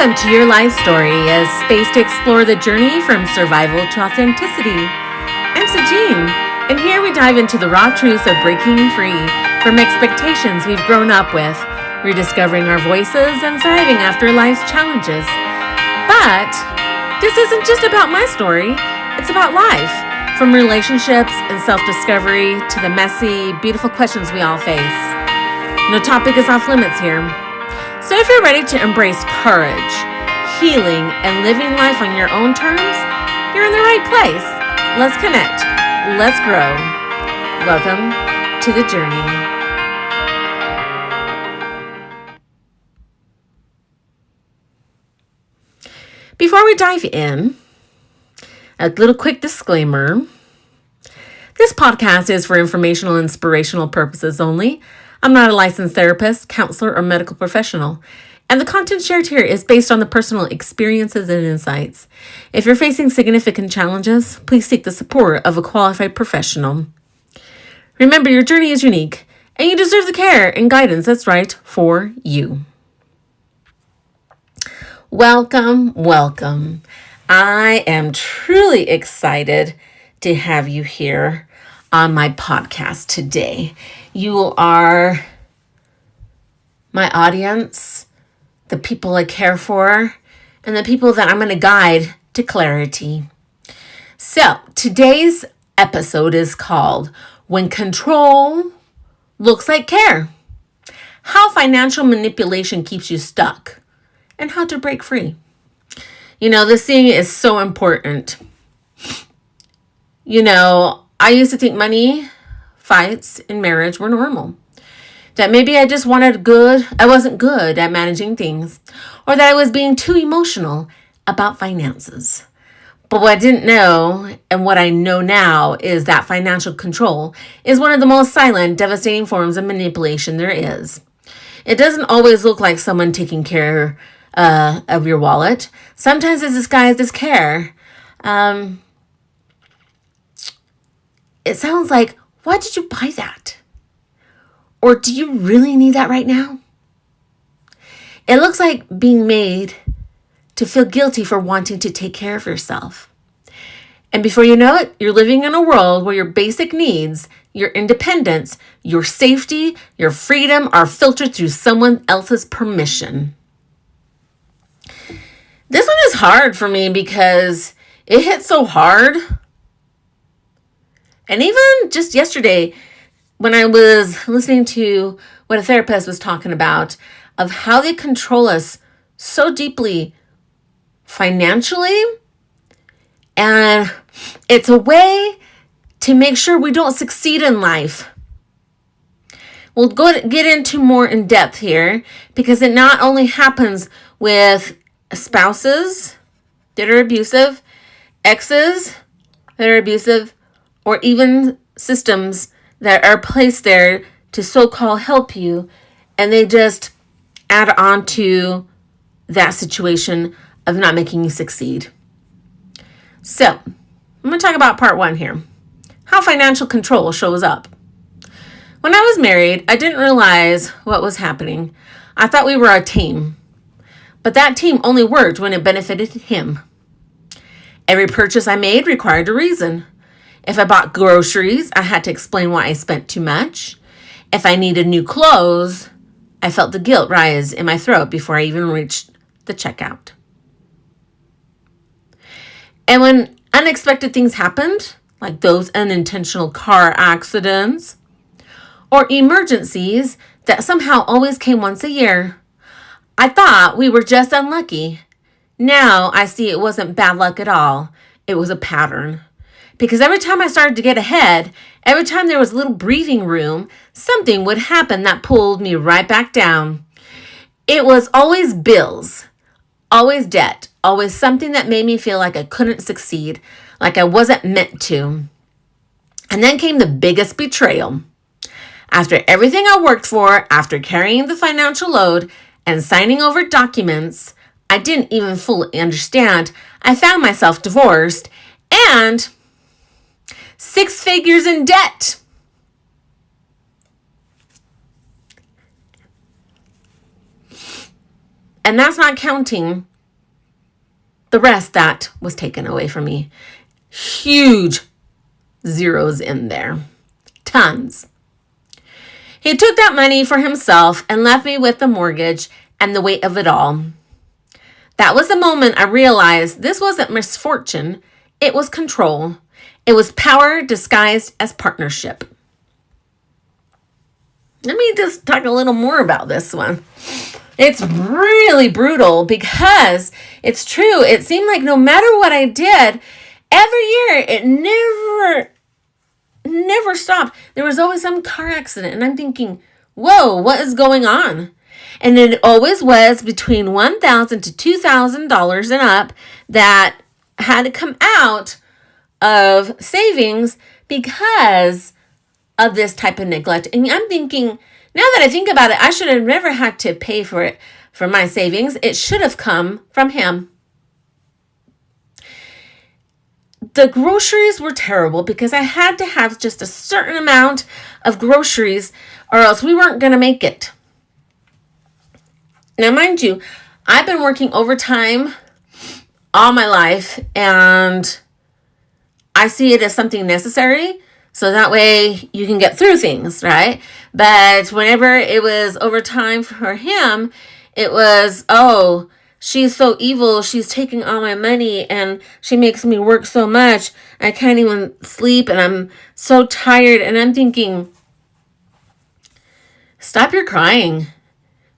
Welcome to Your Life Story, a space to explore the journey from survival to authenticity. I'm Sajine, and here we dive into the raw truths of breaking free from expectations we've grown up with, rediscovering our voices and thriving after life's challenges. But this isn't just about my story, it's about life, from relationships and self-discovery to the messy, beautiful questions we all face. No topic is off limits here. So if you're ready to embrace courage, healing, and living life on your own terms, you're in the right place. Let's connect. Let's grow. Welcome to the journey. Before we dive in, a little quick disclaimer. This podcast is for informational and inspirational purposes only. I'm not a licensed therapist, counselor, or medical professional, and the content shared here is based on the personal experiences and insights. If you're facing significant challenges, please seek the support of a qualified professional. Remember, your journey is unique, and you deserve the care and guidance that's right for you. Welcome, welcome. I am truly excited to have you here on my podcast today. You are my audience, the people I care for, and the people that I'm going to guide to clarity. So today's episode is called When Control Looks Like Care. How financial manipulation keeps you stuck and how to break free. You know, this thing is so important. You know, I used to think money fights in marriage were normal. That maybe I just I wasn't good at managing things, or that I was being too emotional about finances. But what I didn't know, and what I know now, is that financial control is one of the most silent, devastating forms of manipulation there is. It doesn't always look like someone taking care of your wallet. Sometimes it's disguised as care. It sounds like, why did you buy that? Or do you really need that right now? It looks like being made to feel guilty for wanting to take care of yourself. And before you know it, you're living in a world where your basic needs, your independence, your safety, your freedom are filtered through someone else's permission. This one is hard for me because it hit so hard. And even just yesterday, when I was listening to what a therapist was talking about, of how they control us so deeply financially, and it's a way to make sure we don't succeed in life. We'll get into more in depth here, because it not only happens with spouses that are abusive, exes that are abusive, or even systems that are placed there to so-called help you, and they just add on to that situation of not making you succeed. So, I'm going to talk about part one here. How financial control shows up. When I was married, I didn't realize what was happening. I thought we were a team, but that team only worked when it benefited him. Every purchase I made required a reason. If I bought groceries, I had to explain why I spent too much. If I needed new clothes, I felt the guilt rise in my throat before I even reached the checkout. And when unexpected things happened, like those unintentional car accidents or emergencies that somehow always came once a year, I thought we were just unlucky. Now I see it wasn't bad luck at all. It was a pattern. Because every time I started to get ahead, every time there was a little breathing room, something would happen that pulled me right back down. It was always bills, always debt, always something that made me feel like I couldn't succeed, like I wasn't meant to. And then came the biggest betrayal. After everything I worked for, after carrying the financial load and signing over documents I didn't even fully understand, I found myself divorced and 6 figures in debt. And that's not counting the rest, that was taken away from me. Huge zeros in there. Tons. He took that money for himself and left me with the mortgage and the weight of it all. That was the moment I realized this wasn't misfortune, it was control. It was power disguised as partnership. Let me just talk a little more about this one. It's really brutal because it's true. It seemed like no matter what I did, every year it never stopped. There was always some car accident, and I'm thinking, whoa, what is going on? And it always was between $1,000 to $2,000 and up that had to come out of savings because of this type of neglect. And I'm thinking, now that I think about it, I should have never had to pay for it for my savings. It should have come from him. The groceries were terrible because I had to have just a certain amount of groceries or else we weren't going to make it. Now, mind you, I've been working overtime all my life, and I see it as something necessary, so that way you can get through things, right? But whenever it was overtime for him, it was, oh, she's so evil, she's taking all my money, and she makes me work so much, I can't even sleep, and I'm so tired, and I'm thinking, stop your crying.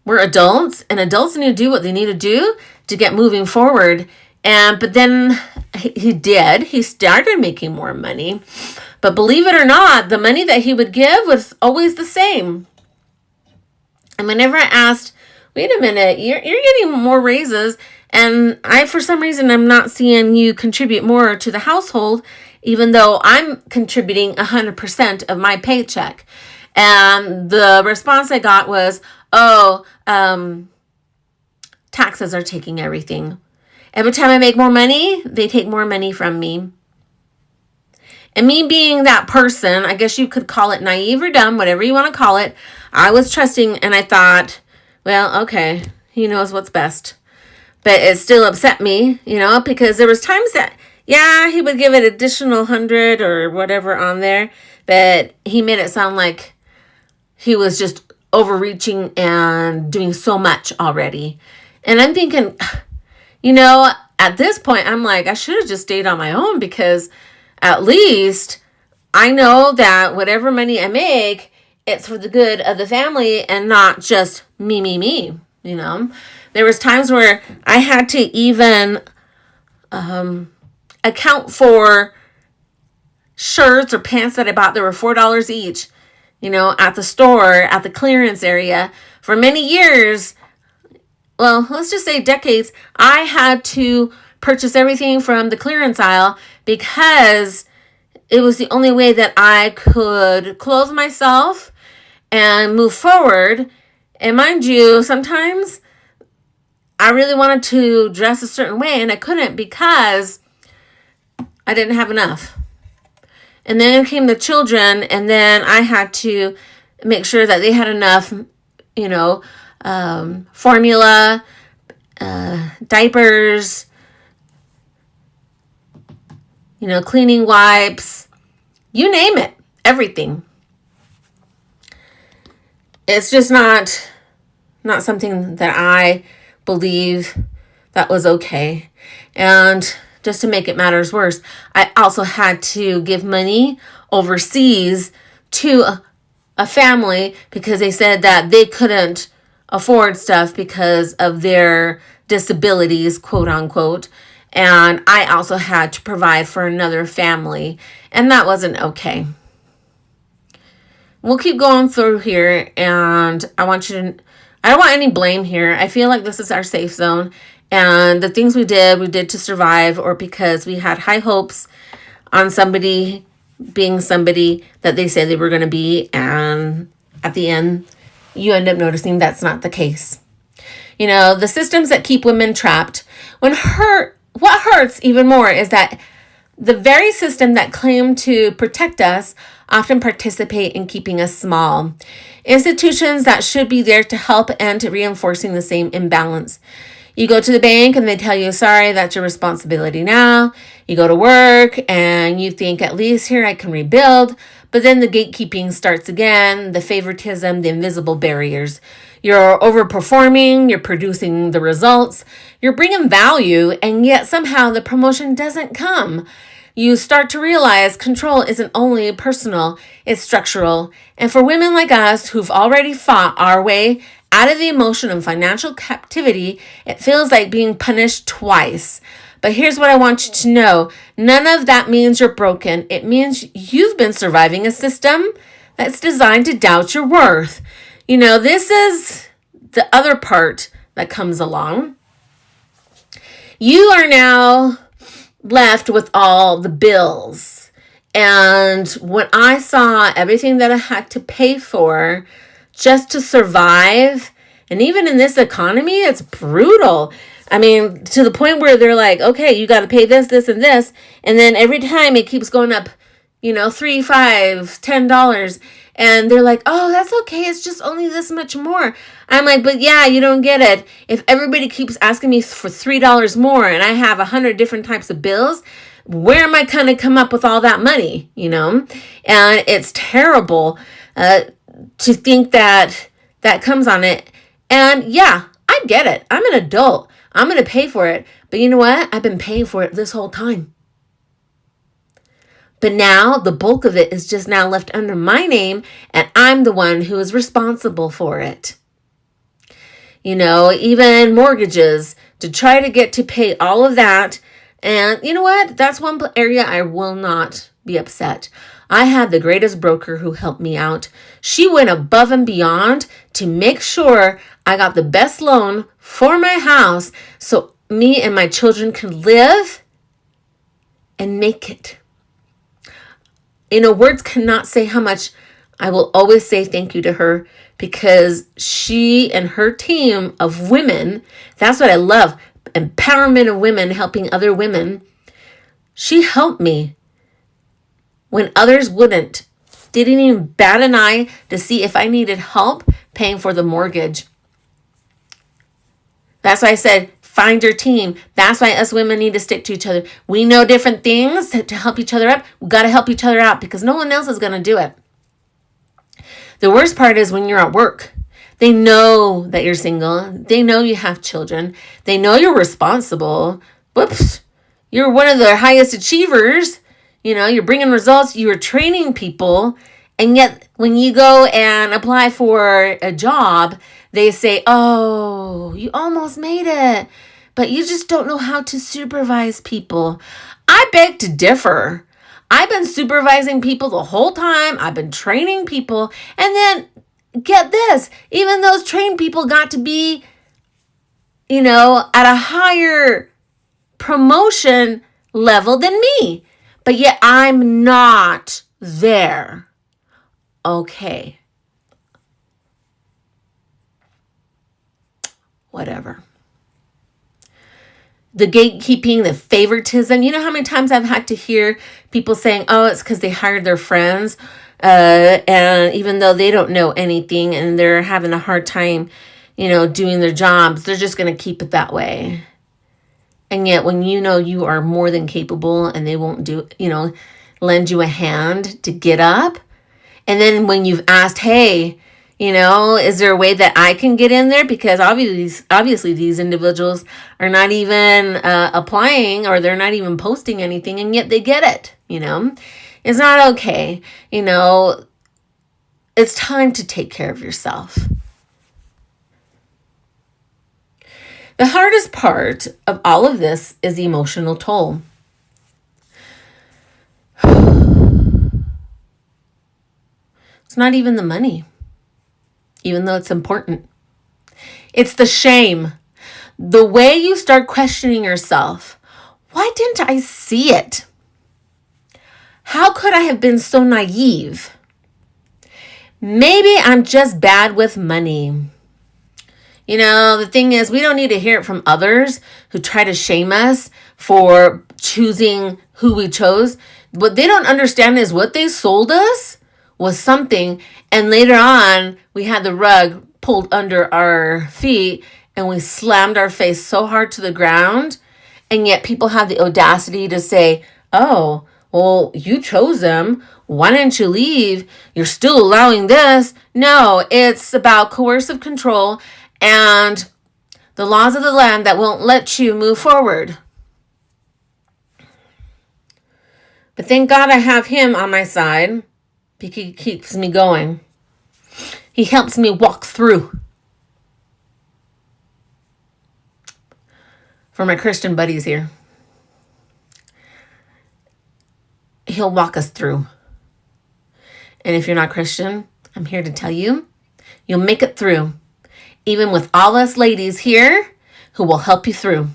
We're adults, and adults need to do what they need to do to get moving forward. But then he did. He started making more money. But believe it or not, the money that he would give was always the same. And whenever I asked, wait a minute, you're getting more raises, and for some reason, I'm not seeing you contribute more to the household, even though I'm contributing 100% of my paycheck. And the response I got was, taxes are taking everything. Every time I make more money, they take more money from me. And me being that person, I guess you could call it naive or dumb, whatever you want to call it, I was trusting and I thought, well, okay, he knows what's best. But it still upset me, because there was times that, yeah, he would give it additional 100 or whatever on there, but he made it sound like he was just overreaching and doing so much already. And I'm thinking, at this point, I'm like, I should have just stayed on my own, because at least I know that whatever money I make, it's for the good of the family and not just me. There was times where I had to even account for shirts or pants that I bought that were $4 each, at the store, at the clearance area. For many years, well, let's just say decades, I had to purchase everything from the clearance aisle because it was the only way that I could clothe myself and move forward. And mind you, sometimes I really wanted to dress a certain way and I couldn't because I didn't have enough. And then came the children, and then I had to make sure that they had enough, formula, diapers, cleaning wipes, you name it, everything. It's just not something that I believe that was okay. And just to make it matters worse, I also had to give money overseas to a family because they said that they couldn't afford stuff because of their disabilities, quote unquote. And I also had to provide for another family, and that wasn't okay. We'll keep going through here, and I don't want any blame here. I feel like this is our safe zone. And the things we did to survive, or because we had high hopes on somebody being somebody that they said they were going to be. And at the end, you end up noticing that's not the case. The systems that keep women trapped. What hurts even more is that the very system that claim to protect us often participate in keeping us small. Institutions that should be there to help end reinforcing the same imbalance. You go to the bank and they tell you, sorry, that's your responsibility now. You go to work and you think, at least here I can rebuild. But then the gatekeeping starts again, the favoritism, the invisible barriers. You're overperforming, you're producing the results, you're bringing value, and yet somehow the promotion doesn't come. You start to realize control isn't only personal, it's structural. And for women like us who've already fought our way out of the emotion and financial captivity, it feels like being punished twice. But here's what I want you to know. None of that means you're broken. It means you've been surviving a system that's designed to doubt your worth. This is the other part that comes along. You are now left with all the bills. And when I saw everything that I had to pay for just to survive, and even in this economy, it's brutal. I mean, to the point where they're like, okay, you got to pay this, this, and this. And then every time it keeps going up, $3, $5, $10. And they're like, oh, that's okay. It's just only this much more. I'm like, but yeah, you don't get it. If everybody keeps asking me for $3 more and I have 100 different types of bills, where am I going to come up with all that money? And it's terrible to think that comes on it. And yeah, I get it. I'm an adult. I'm going to pay for it. But you know what? I've been paying for it this whole time. But now the bulk of it is just now left under my name, and I'm the one who is responsible for it. Even mortgages, to try to get to pay all of that. And you know what? That's one area I will not be upset. I had the greatest broker who helped me out. She went above and beyond to make sure I got the best loan for my house so me and my children could live and make it. Words cannot say how much I will always say thank you to her, because she and her team of women, that's what I love, empowerment of women helping other women. She helped me when others wouldn't. Didn't even bat an eye to see if I needed help paying for the mortgage. That's why I said, find your team. That's why us women need to stick to each other. We know different things to help each other up. We got to help each other out because no one else is going to do it. The worst part is when you're at work. They know that you're single. They know you have children. They know you're responsible. Whoops. You're one of the highest achievers. You're bringing results. You're training people. And yet when you go and apply for a job, they say, oh, you almost made it, but you just don't know how to supervise people. I beg to differ. I've been supervising people the whole time. I've been training people. And then get this, even those trained people got to be, at a higher promotion level than me. But yet I'm not there. Okay. Whatever. The gatekeeping, the favoritism. You know how many times I've had to hear people saying, oh, it's because they hired their friends. And even though they don't know anything and they're having a hard time, doing their jobs, they're just going to keep it that way. And yet when you are more than capable and they won't lend you a hand to get up. And then when you've asked, hey, is there a way that I can get in there? Because obviously these individuals are not even applying, or they're not even posting anything, and yet they get it. It's not okay. It's time to take care of yourself. The hardest part of all of this is the emotional toll. It's not even the money, even though it's important. It's the shame. The way you start questioning yourself. Why didn't I see it? How could I have been so naive? Maybe I'm just bad with money. The thing is, we don't need to hear it from others who try to shame us for choosing who we chose. What they don't understand is what they sold us was something, and later on we had the rug pulled under our feet and we slammed our face so hard to the ground, and yet people have the audacity to say, oh, well, you chose them. Why didn't you leave? You're still allowing this. No, it's about coercive control and the laws of the land that won't let you move forward. But thank God I have him on my side. He keeps me going. He helps me walk through. For my Christian buddies here, he'll walk us through. And if you're not Christian, I'm here to tell you, you'll make it through, even with all us ladies here who will help you through.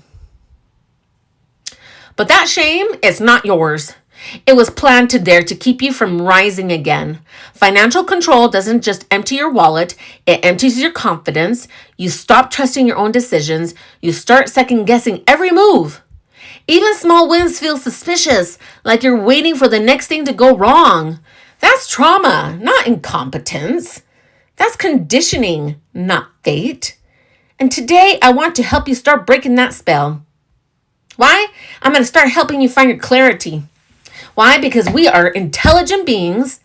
But that shame is not yours. It was planted there to keep you from rising again. Financial control doesn't just empty your wallet, it empties your confidence. You stop trusting your own decisions. You start second guessing every move. Even small wins feel suspicious, like you're waiting for the next thing to go wrong. That's trauma, not incompetence. That's conditioning, not fate. And today, I want to help you start breaking that spell. Why? I'm going to start helping you find your clarity. Why? Because we are intelligent beings.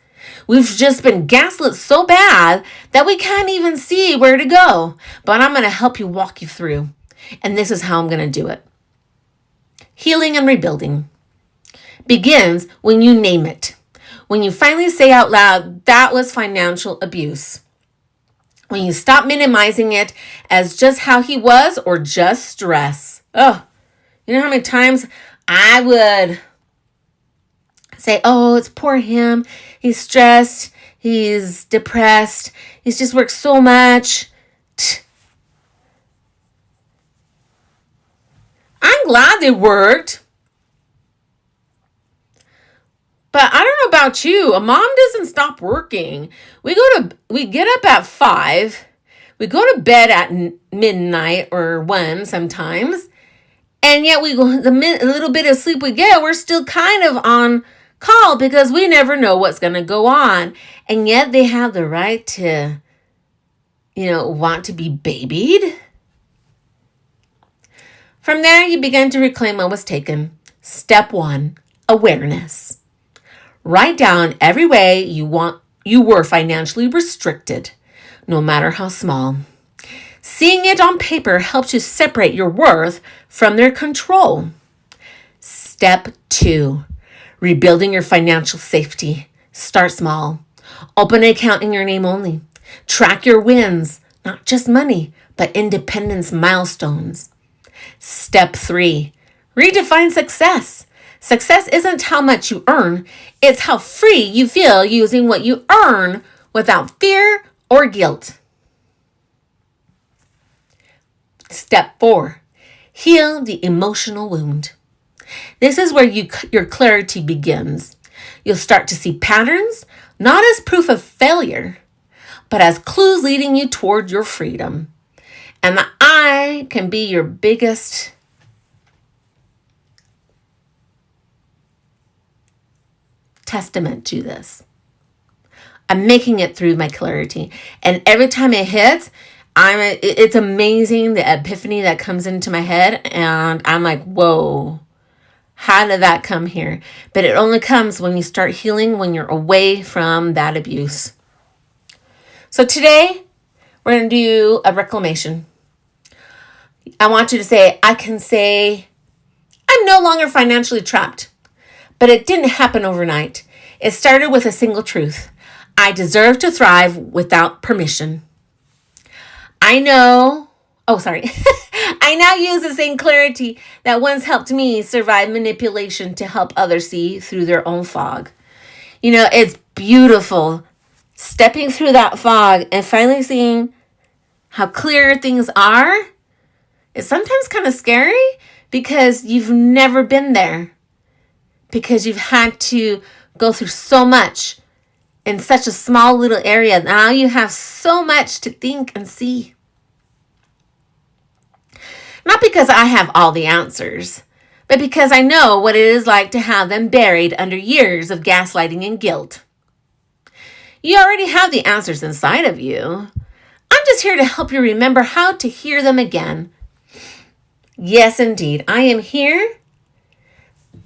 We've just been gaslit so bad that we can't even see where to go. But I'm going to help you walk you through. And this is how I'm going to do it. Healing and rebuilding begins when you name it. When you finally say out loud, that was financial abuse. When you stop minimizing it as just how he was or just stress. Oh, you know how many times I would say, oh, it's poor him. He's stressed. He's depressed. He's just worked so much. I'm glad they worked. But I don't know about you. A mom doesn't stop working. We get up at 5. We go to bed at midnight or 1 sometimes. And yet the little bit of sleep we get, we're still kind of on call because we never know what's going to go on. And yet they have the right to, want to be babied. From there, you begin to reclaim what was taken. Step 1, awareness. Write down every way you were financially restricted, no matter how small. Seeing it on paper helps you separate your worth from their control. Step 2, rebuilding your financial safety. Start small. Open an account in your name only. Track your wins, not just money, but independence milestones. Step 3, redefine success. Success isn't how much you earn, it's how free you feel using what you earn without fear or guilt. Step 4, heal the emotional wound. This is where your clarity begins. You'll start to see patterns, not as proof of failure, but as clues leading you toward your freedom. And the I can be your biggest testament to this. I'm making it through my clarity. And every time it hits, it's amazing the epiphany that comes into my head. And I'm like, whoa, how did that come here? But it only comes when you start healing, when you're away from that abuse. So today, we're going to do a reclamation. I want you to say, I can say, I'm no longer financially trapped. But it didn't happen overnight. It started with a single truth. I deserve to thrive without permission. I now use the same clarity that once helped me survive manipulation to help others see through their own fog. It's beautiful stepping through that fog and finally seeing how clear things are. It's sometimes kind of scary because you've never been there. Because you've had to go through so much in such a small little area. Now you have so much to think and see. Not because I have all the answers, but because I know what it is like to have them buried under years of gaslighting and guilt. You already have the answers inside of you. I'm just here to help you remember how to hear them again. Yes, indeed. I am here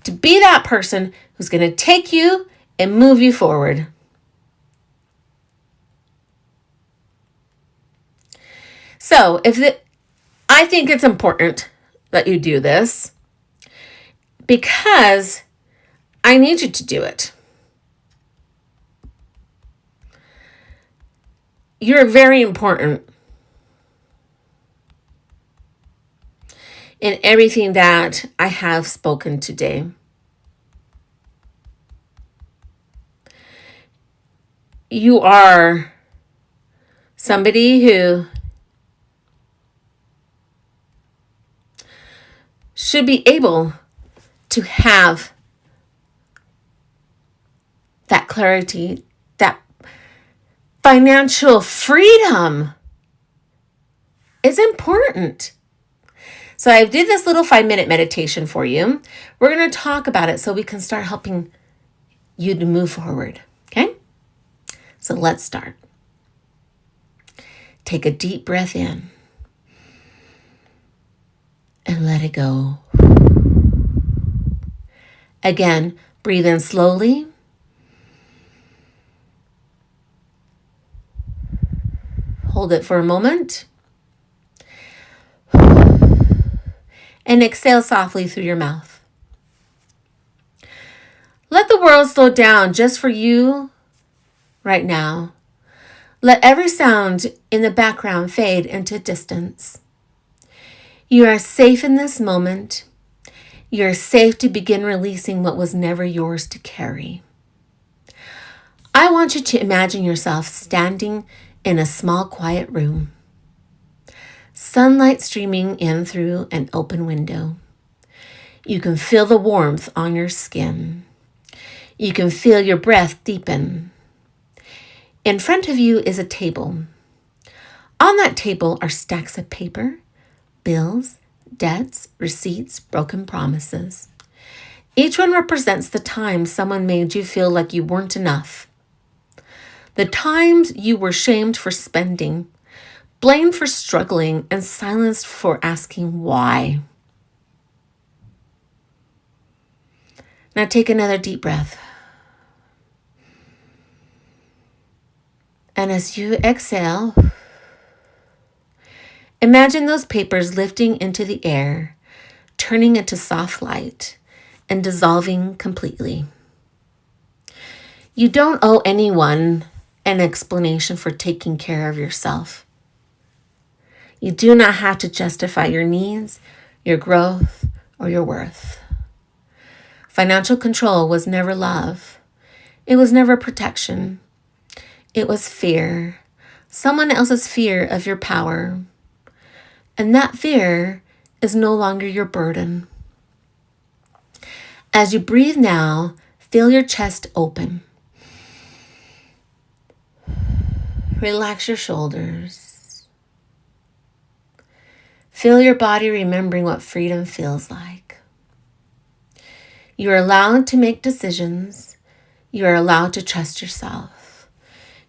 to be that person who's going to take you and move you forward. So, I think it's important that you do this because I need you to do it. You're very important in everything that I have spoken today. You are somebody who should be able to have that clarity, that financial freedom is important. So I did this little 5-minute meditation for you. We're going to talk about it so we can start helping you to move forward. Okay? So let's start. Take a deep breath in and let it go. Again, breathe in slowly. Hold it for a moment. And exhale softly through your mouth. Let the world slow down just for you right now. Let every sound in the background fade into distance. You are safe in this moment. You are safe to begin releasing what was never yours to carry. I want you to imagine yourself standing in a small, quiet room. Sunlight streaming in through an open window. You can feel the warmth on your skin. You can feel your breath deepen. In front of you is a table. On that table are stacks of paper, bills, debts, receipts, broken promises. Each one represents the time someone made you feel like you weren't enough. The times you were shamed for spending, blamed for struggling, and silenced for asking why. Now take another deep breath. And as you exhale, imagine those papers lifting into the air, turning into soft light, and dissolving completely. You don't owe anyone an explanation for taking care of yourself. You do not have to justify your needs, your growth, or your worth. Financial control was never love. It was never protection. It was fear, someone else's fear of your power. And that fear is no longer your burden. As you breathe now, feel your chest open. Relax your shoulders. Feel your body remembering what freedom feels like. You are allowed to make decisions. You are allowed to trust yourself.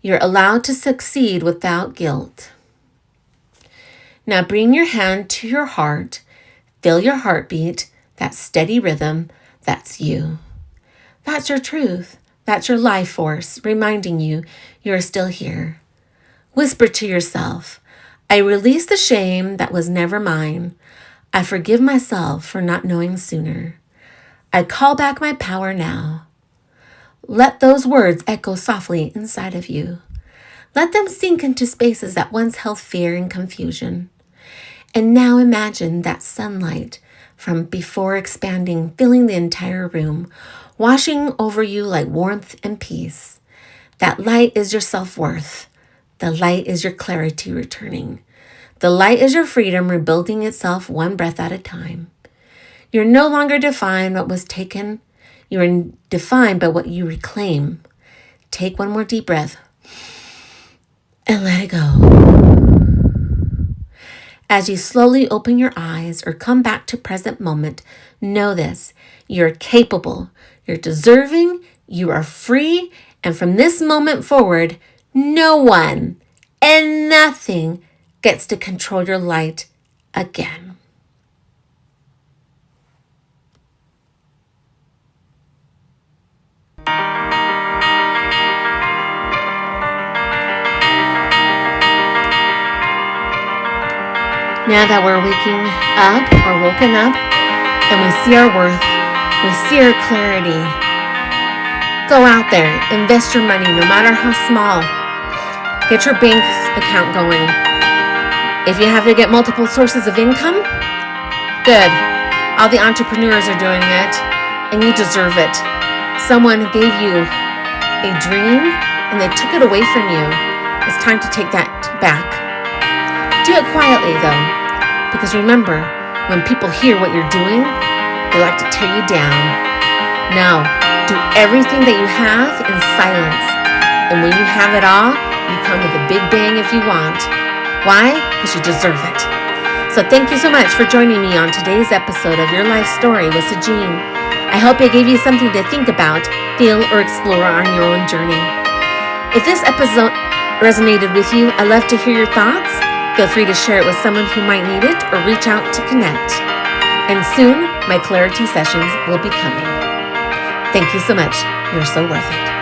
You're allowed to succeed without guilt. Now bring your hand to your heart. Feel your heartbeat, that steady rhythm. That's you. That's your truth. That's your life force, reminding you are still here. Whisper to yourself, I release the shame that was never mine. I forgive myself for not knowing sooner. I call back my power now. Let those words echo softly inside of you. Let them sink into spaces that once held fear and confusion. And now imagine that sunlight from before expanding, filling the entire room, washing over you like warmth and peace. That light is your self-worth. The light is your clarity returning. The light is your freedom rebuilding itself one breath at a time. You're no longer defined by what was taken. You are defined by what you reclaim. Take one more deep breath and let it go. As you slowly open your eyes or come back to present moment, know this, you're capable, you're deserving, you are free, and from this moment forward, no one, and nothing gets to control your light again. Now that we're waking up or woken up and we see our worth, we see our clarity, go out there, invest your money no matter how small. Get your bank account going. If you have to get multiple sources of income, good. All the entrepreneurs are doing it and you deserve it. Someone gave you a dream and they took it away from you. It's time to take that back. Do it quietly though, because remember, when people hear what you're doing, they like to tear you down. No, do everything that you have in silence. And when you have it all, you come with a big bang if you want. Why? Because you deserve it. So thank you so much for joining me on today's episode of Your Life Story with Sajine. I hope it gave you something to think about, feel, or explore on your own journey. If this episode resonated with you, I'd love to hear your thoughts. Feel free to share it with someone who might need it or reach out to connect. And soon, my clarity sessions will be coming. Thank you so much. You're so worth it.